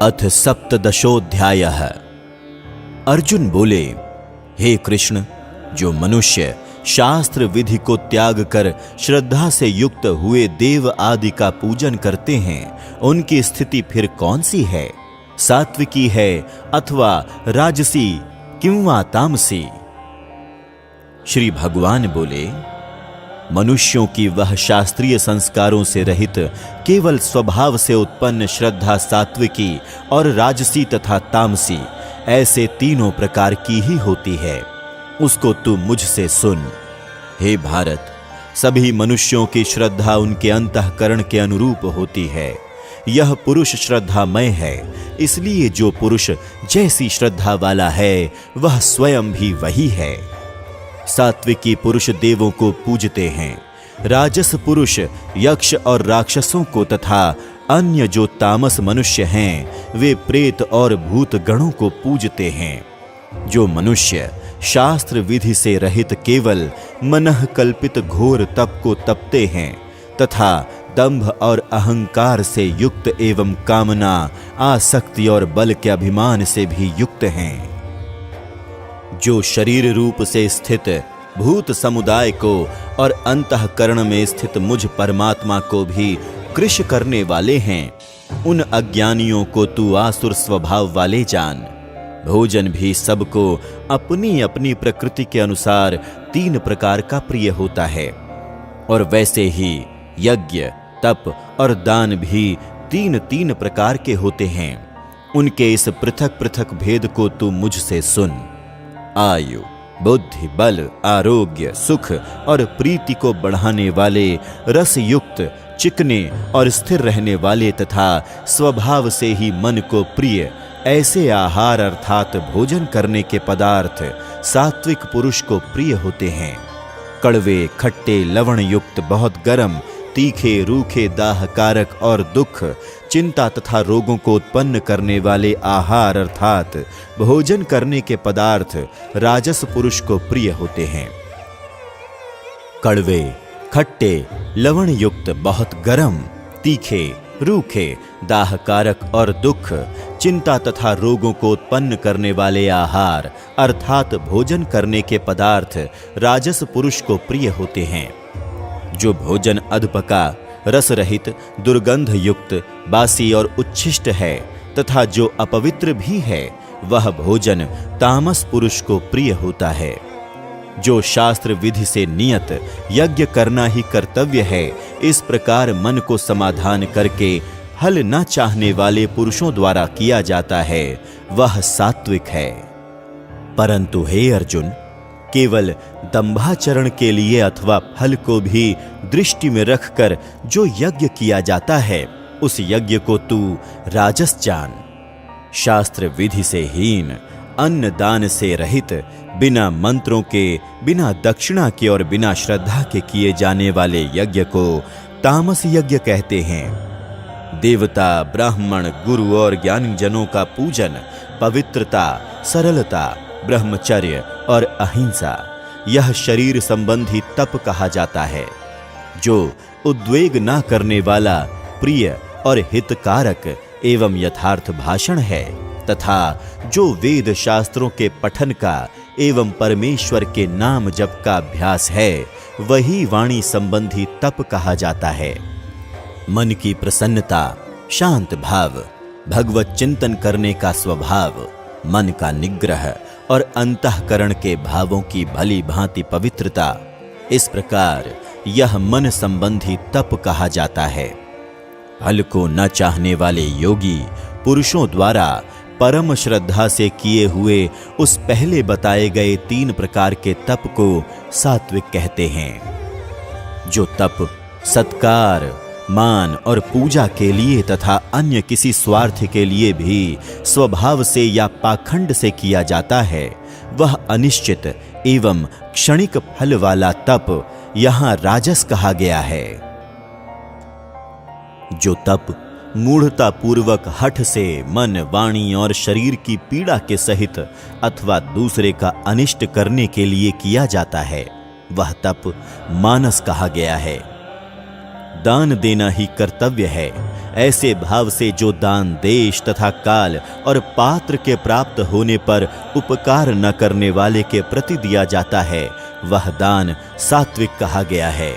अथ सप्तदशोऽध्यायः। अर्जुन बोले, हे कृष्ण, जो मनुष्य शास्त्र विधि को त्याग कर श्रद्धा से युक्त हुए देव आदि का पूजन करते हैं, उनकी स्थिति फिर कौन सी है? सात्विकी है अथवा राजसी किंवा तामसी? श्री भगवान बोले, मनुष्यों की वह शास्त्रीय संस्कारों से रहित केवल स्वभाव से उत्पन्न श्रद्धा सात्विकी और राजसी तथा तामसी, ऐसे तीनों प्रकार की ही होती है। उसको तू मुझसे सुन। हे भारत, सभी मनुष्यों की श्रद्धा उनके अंतःकरण के अनुरूप होती है। यह पुरुष श्रद्धामय है, इसलिए जो पुरुष जैसी श्रद्धा वाला है वह स्वयं भी वही है। सात्विकी पुरुष देवों को पूजते हैं, राजस पुरुष यक्ष और राक्षसों को तथा अन्य जो तामस मनुष्य हैं वे प्रेत और भूत गणों को पूजते हैं। जो मनुष्य शास्त्र विधि से रहित केवल मनः कल्पित घोर तप को तपते हैं तथा दंभ और अहंकार से युक्त एवं कामना, आसक्ति और बल के अभिमान से भी युक्त हैं, जो शरीर रूप से स्थित भूत समुदाय को और अंतःकरण में स्थित मुझ परमात्मा को भी कृश करने वाले हैं, उन अज्ञानियों को तू आसुर स्वभाव वाले जान। भोजन भी सबको अपनी अपनी प्रकृति के अनुसार तीन प्रकार का प्रिय होता है, और वैसे ही यज्ञ, तप और दान भी तीन तीन प्रकार के होते हैं। उनके इस पृथक पृथक भेद को तू मुझसे सुन। आयु, बुद्धि, बल, आरोग्य, सुख और प्रीति को बढ़ाने वाले, रस युक्त, चिकने और स्थिर रहने वाले तथा स्वभाव से ही मन को प्रिय ऐसे आहार अर्थात भोजन करने के पदार्थ सात्विक पुरुष को प्रिय होते हैं। कड़वे, खट्टे, लवण युक्त, बहुत गर्म, तीखे, रूखे, दाहकारक और दुख, चिंता तथा रोगों को उत्पन्न करने वाले आहार अर्थात भोजन करने के पदार्थ राजस पुरुष को प्रिय होते हैं। कड़वे, खट्टे, लवण युक्त, बहुत गर्म, तीखे, रूखे, दाहकारक और दुख, चिंता तथा रोगों को उत्पन्न करने वाले आहार अर्थात भोजन करने के पदार्थ राजस पुरुष को प्रिय होते हैं। जो भोजन अधपका, रस रहित, दुर्गंध युक्त, बासी और उच्छिष्ट है तथा जो अपवित्र भी है, वह भोजन तामस पुरुष को प्रिय होता है। जो शास्त्र विधि से नियत यज्ञ करना ही कर्तव्य है, इस प्रकार मन को समाधान करके फल न चाहने वाले पुरुषों द्वारा किया जाता है, वह सात्विक है। परंतु हे अर्जुन, केवल दंभाचरण के लिए अथवा फल को भी दृष्टि में रखकर जो यज्ञ किया जाता है, उस यज्ञ को तू राजस जान। शास्त्र विधि से हीन, अन्न दान से रहित, बिना मंत्रों के, बिना दक्षिणा के और बिना श्रद्धा के किए जाने वाले यज्ञ को तामस यज्ञ कहते हैं। देवता, ब्राह्मण, गुरु और ज्ञानजनों का पूजन, पवित्रता, सरलता, ब्रह्मचर्य और अहिंसा, यह शरीर संबंधी तप कहा जाता है। जो उद्वेग न करने वाला, प्रिय और हितकारक एवं यथार्थ भाषण है तथा जो वेद शास्त्रों के पठन का एवं परमेश्वर के नाम जप का अभ्यास है, वही वाणी संबंधी तप कहा जाता है। मन की प्रसन्नता, शांत भाव, भगवत चिंतन करने का स्वभाव, मन का निग्रह और अंतःकरण के भावों की भली भांति पवित्रता, इस प्रकार यह मन संबंधी तप कहा जाता है। फल को न चाहने वाले योगी पुरुषों द्वारा परम श्रद्धा से किए हुए उस पहले बताए गए तीन प्रकार के तप को सात्विक कहते हैं। जो तप सत्कार, मान और पूजा के लिए तथा अन्य किसी स्वार्थ के लिए भी स्वभाव से या पाखंड से किया जाता है, वह अनिश्चित एवं क्षणिक फल वाला तप यहाँ राजस कहा गया है। जो तप मूढ़ता पूर्वक हठ से मन, वाणी और शरीर की पीड़ा के सहित अथवा दूसरे का अनिष्ट करने के लिए किया जाता है, वह तप मानस कहा गया है। दान देना ही कर्तव्य है, ऐसे भाव से जो दान देश तथा काल और पात्र के प्राप्त होने पर उपकार न करने वाले के प्रति दिया जाता है, वह दान सात्विक कहा गया है।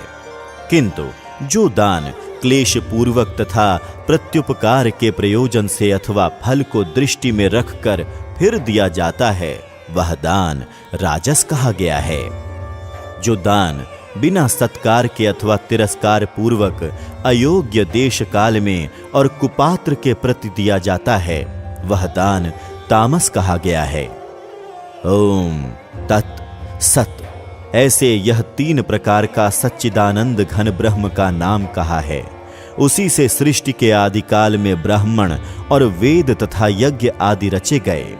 किंतु जो दान क्लेश पूर्वक तथा प्रत्युपकार के प्रयोजन से अथवा फल को दृष्टि में रखकर फिर दिया जाता है, वह दान राजस कहा गया है। जो दान बिना सत्कार के अथवा तिरस्कार पूर्वक अयोग्य देश काल में और कुपात्र के प्रति दिया जाता है, वह दान तामस कहा गया है। ओम तत् सत, ऐसे यह 3 प्रकार का सच्चिदानंद घन ब्रह्म का नाम कहा है। उसी से सृष्टि के आदिकाल में ब्राह्मण और वेद तथा यज्ञ आदि रचे गए।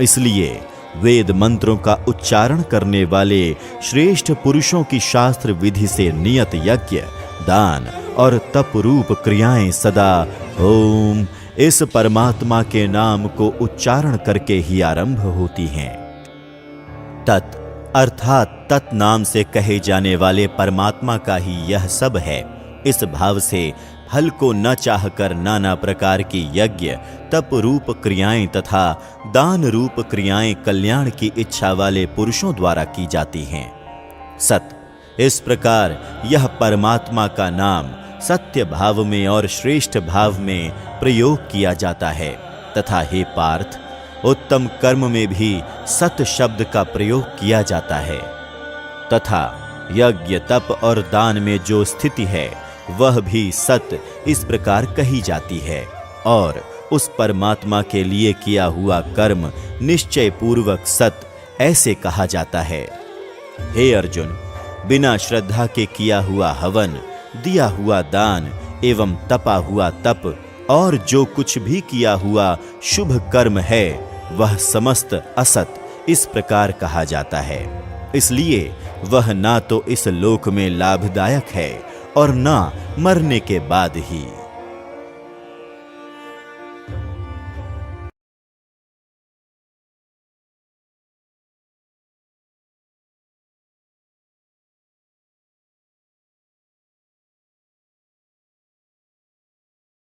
इसलिए वेद मंत्रों का उच्चारण करने वाले श्रेष्ठ पुरुषों की शास्त्र विधि से नियत यज्ञ, दान और तप रूप क्रियाएं सदा ओम इस परमात्मा के नाम को उच्चारण करके ही आरंभ होती हैं। तत् अर्थात तत् नाम से कहे जाने वाले परमात्मा का ही यह सब है। इस भाव से फल को न चाहकर नाना प्रकार की यज्ञ, तप रूप क्रियाएं तथा दान रूप क्रियाएं कल्याण की इच्छा वाले पुरुषों द्वारा की जाती हैं। सत, इस प्रकार यह परमात्मा का नाम सत्य भाव में और श्रेष्ठ भाव में प्रयोग किया जाता है तथा हे पार्थ, उत्तम कर्म में भी सत शब्द का प्रयोग किया जाता है तथा यज्ञ, तप और दान में जो स्थिति है वह भी सत इस प्रकार कही जाती है और उस परमात्मा के लिए किया हुआ कर्म निश्चय पूर्वक सत ऐसे कहा जाता है। हे अर्जुन, बिना श्रद्धा के किया हुआ हवन, दिया हुआ दान एवं तपा हुआ तप और जो कुछ भी किया हुआ शुभ कर्म है, वह समस्त असत इस प्रकार कहा जाता है। इसलिए वह ना तो इस लोक में लाभदायक है और ना मरने के बाद ही।